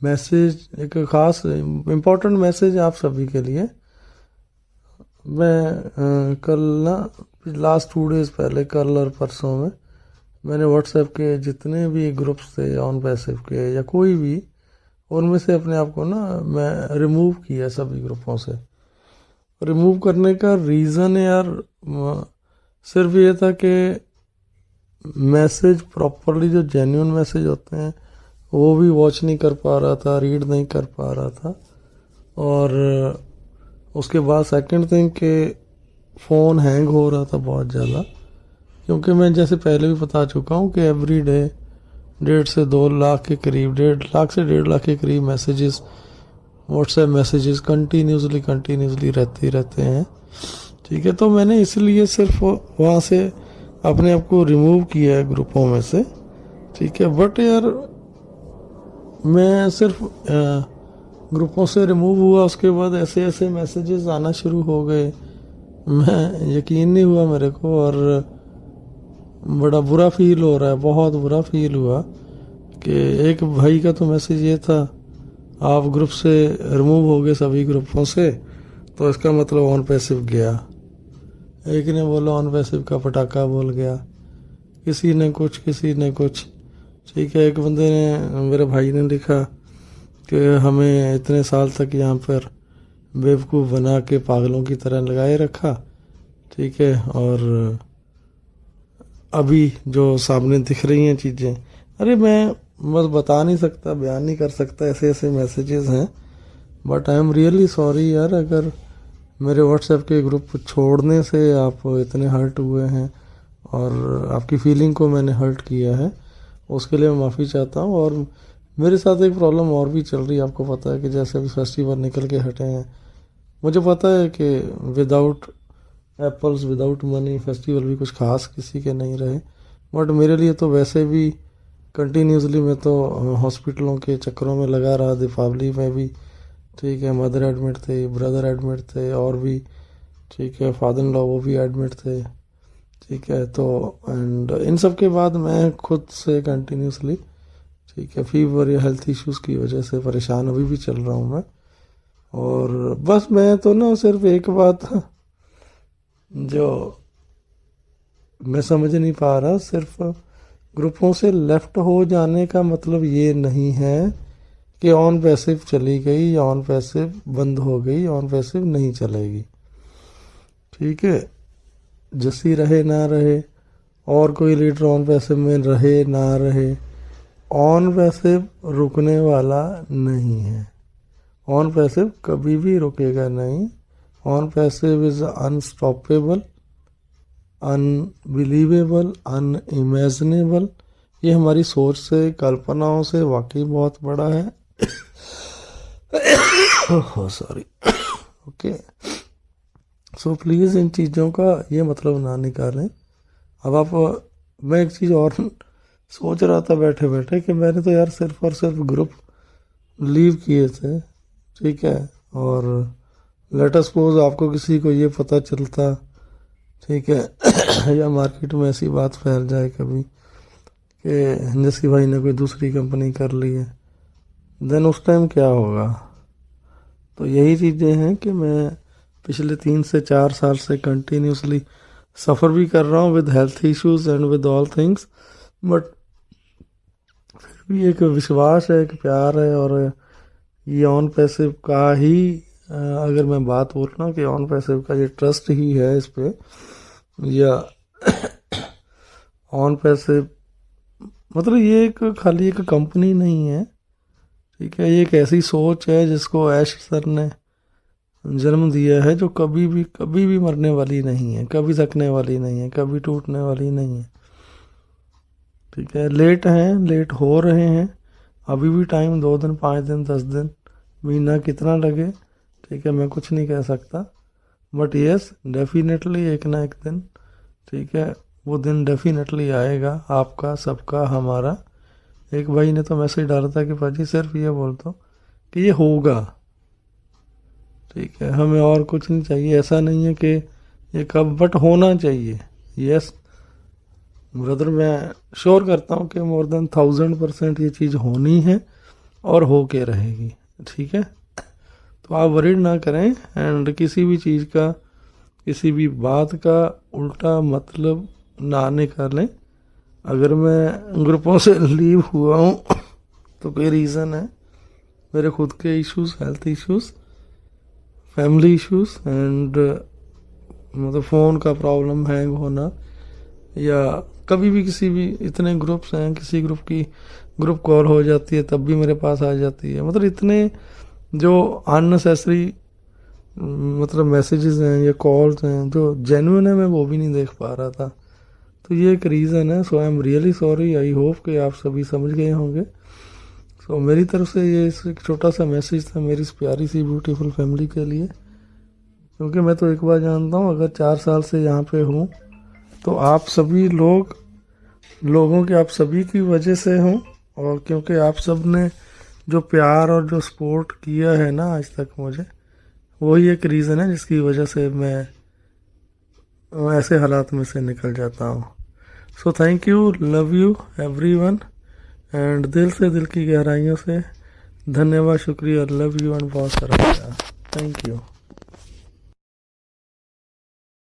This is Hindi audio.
मैसेज, एक ख़ास इम्पोर्टेंट मैसेज आप सभी के लिए। मैं कल ना लास्ट 2 डेज़ पहले, कल और परसों में मैंने व्हाट्सएप के जितने भी ग्रुप्स थे ऑन पैसिव के या कोई भी, उनमें से अपने आप को ना मैं रिमूव किया सभी ग्रुपों से। रिमूव करने का रीज़न यार सिर्फ ये था कि मैसेज प्रॉपरली, जो जेन्युइन मैसेज होते हैं वो भी वॉच नहीं कर पा रहा था, रीड नहीं कर पा रहा था। और उसके बाद सेकंड थिंग के फ़ोन हैंग हो रहा था बहुत ज़्यादा, क्योंकि मैं जैसे पहले भी बता चुका हूँ कि एवरी डे 1.5 से 2 लाख के करीब, 1.5 लाख से 1.5 लाख के करीब मैसेजेस, व्हाट्सएप मैसेजेस कंटिन्यूसली रहते हैं। ठीक है, तो मैंने इसलिए सिर्फ वहाँ से अपने आप को रिमूव किया है ग्रुपों में से। ठीक है, बट यार मैं सिर्फ ग्रुपों से रिमूव हुआ, उसके बाद ऐसे ऐसे मैसेजेस आना शुरू हो गए, मैं यकीन नहीं हुआ मेरे को, और बड़ा बुरा फील हो रहा है, बहुत बुरा फील हुआ कि एक भाई का तो मैसेज ये था, आप ग्रुप से रिमूव हो गए सभी ग्रुपों से, तो इसका मतलब ऑन पैसिव गया। एक ने बोला ऑन पैसिव का पटाखा बोल गया, किसी ने कुछ। ठीक है, एक बंदे ने, मेरे भाई ने लिखा कि हमें इतने साल तक यहाँ पर बेवकूफ़ बना के पागलों की तरह लगाए रखा। ठीक है, और अभी जो सामने दिख रही हैं चीज़ें, अरे मैं बस बता नहीं सकता, बयान नहीं कर सकता, ऐसे ऐसे मैसेजेस हैं। But I am really sorry यार, अगर मेरे व्हाट्सएप के ग्रुप छोड़ने से आप इतने हर्ट हुए हैं और आपकी फीलिंग को मैंने हर्ट किया है, उसके लिए मैं माफ़ी चाहता हूँ। और मेरे साथ एक प्रॉब्लम और भी चल रही है, आपको पता है कि जैसे अभी फेस्टिवल निकल के हटे हैं, मुझे पता है कि without apples without money festival भी कुछ खास किसी के नहीं रहे, बट मेरे लिए तो वैसे भी कंटिन्यूसली मैं तो हॉस्पिटलों के चक्करों में लगा रहा, दीपावली में भी। ठीक है, मदर एडमिट थे, ब्रदर एडमिट थे, और भी ठीक है, फादर इन लॉ वो भी एडमिट थे। ठीक है, तो एंड इन सब के बाद मैं खुद से कंटिन्यूसली, ठीक है, फीवर या हेल्थ इश्यूज़ की वजह से परेशान अभी भी चल रहा हूँ मैं। और बस मैं तो ना सिर्फ एक बात जो मैं समझ नहीं पा रहा, सिर्फ ग्रुपों से लेफ्ट हो जाने का मतलब ये नहीं है कि ऑन पैसिव चली गई या ऑन पैसिव बंद हो गई, ऑन पैसिव नहीं चलेगी। ठीक है, जैसी रहे ना रहे, और कोई लीडर ऑन पैसिव में रहे ना रहे, ऑन पैसिव रुकने वाला नहीं है। ऑन पैसिव कभी भी रुकेगा नहीं। On passive is unstoppable, unbelievable, unimaginable. ये हमारी सोच से, कल्पनाओं से वाकई बहुत बड़ा है। सॉरी। ओके, सो प्लीज़ इन चीज़ों का ये मतलब ना निकालें। अब आप, मैं एक चीज़ और सोच रहा था बैठे बैठे कि मैंने तो यार सिर्फ और सिर्फ ग्रुप लीव किए थे। ठीक है, और लेट अस सपोज आपको किसी को ये पता चलता, ठीक है, या मार्केट में ऐसी बात फैल जाए कभी कि जैसी भाई ने कोई दूसरी कंपनी कर ली है, देन उस टाइम क्या होगा। तो यही चीज़ें हैं कि मैं पिछले 3 से 4 साल से कंटिन्यूसली सफ़र भी कर रहा हूँ with health issues and with all things, but फिर भी एक विश्वास है, एक प्यार है। और ये ऑन पैसिव का ही, अगर मैं बात बोल रहा हूँ कि ऑन पैसिव का ये ट्रस्ट ही है इस पे, या ऑन पैसिव मतलब ये एक खाली एक कंपनी नहीं है। ठीक है, ये एक ऐसी सोच है जिसको ऐश सर ने जन्म दिया है, जो कभी भी मरने वाली नहीं है, कभी थकने वाली नहीं है, कभी टूटने वाली नहीं है। ठीक है, लेट हैं, लेट हो रहे हैं, अभी भी टाइम 2 दिन, 5 दिन, 10 दिन, महीना कितना लगे, ठीक है, मैं कुछ नहीं कह सकता। बट यस, डेफिनेटली एक ना एक दिन, ठीक है, वो दिन डेफिनेटली आएगा, आपका, सबका, हमारा। एक भाई ने तो मैसेज डाला था कि पाजी सिर्फ ये बोल दो कि ये होगा। ठीक है, हमें और कुछ नहीं चाहिए, ऐसा नहीं है कि ये कब, बट होना चाहिए। यस ब्रदर, मैं श्योर करता हूँ कि मोर देन 1000% ये चीज़ होनी है। और हो के रहेगी, ठीक है। तो आप वरीड ना करें एंड किसी भी चीज़ का, किसी भी बात का उल्टा मतलब ना निकालें। अगर मैं ग्रुपों से लीव हुआ हूँ तो कोई रीज़न है, मेरे खुद के issues, health issues, family issues and मतलब फ़ोन का प्रॉब्लम, हैंग होना, या कभी भी किसी भी, इतने ग्रुप्स हैं, किसी ग्रुप की ग्रुप कॉल हो जाती है तब भी मेरे पास आ जाती है। मतलब इतने जो अननेसेसरी मतलब मैसेजेस हैं या कॉल्स हैं जो जेन्युइन है, मैं वो भी नहीं देख पा रहा था। तो ये एक रीज़न है। So I am really sorry. I hope कि आप सभी समझ गए होंगे। सो मेरी तरफ से ये एक छोटा सा मैसेज था मेरी इस प्यारी सी ब्यूटीफुल फैमिली के लिए, क्योंकि मैं तो एक बार जानता हूँ, अगर 4 साल से यहाँ पे हूँ तो आप सभी लोगों के, आप सभी की वजह से हूँ। और क्योंकि आप सब ने जो प्यार और जो सपोर्ट किया है ना आज तक मुझे, वही एक रीज़न है जिसकी वजह से मैं ऐसे हालात में से निकल जाता हूँ। So thank you, love you everyone and दिल से, दिल की गहराइयों से धन्यवाद, शुक्रिया, लव यू एंड बहुत सारा प्यार। Thank you.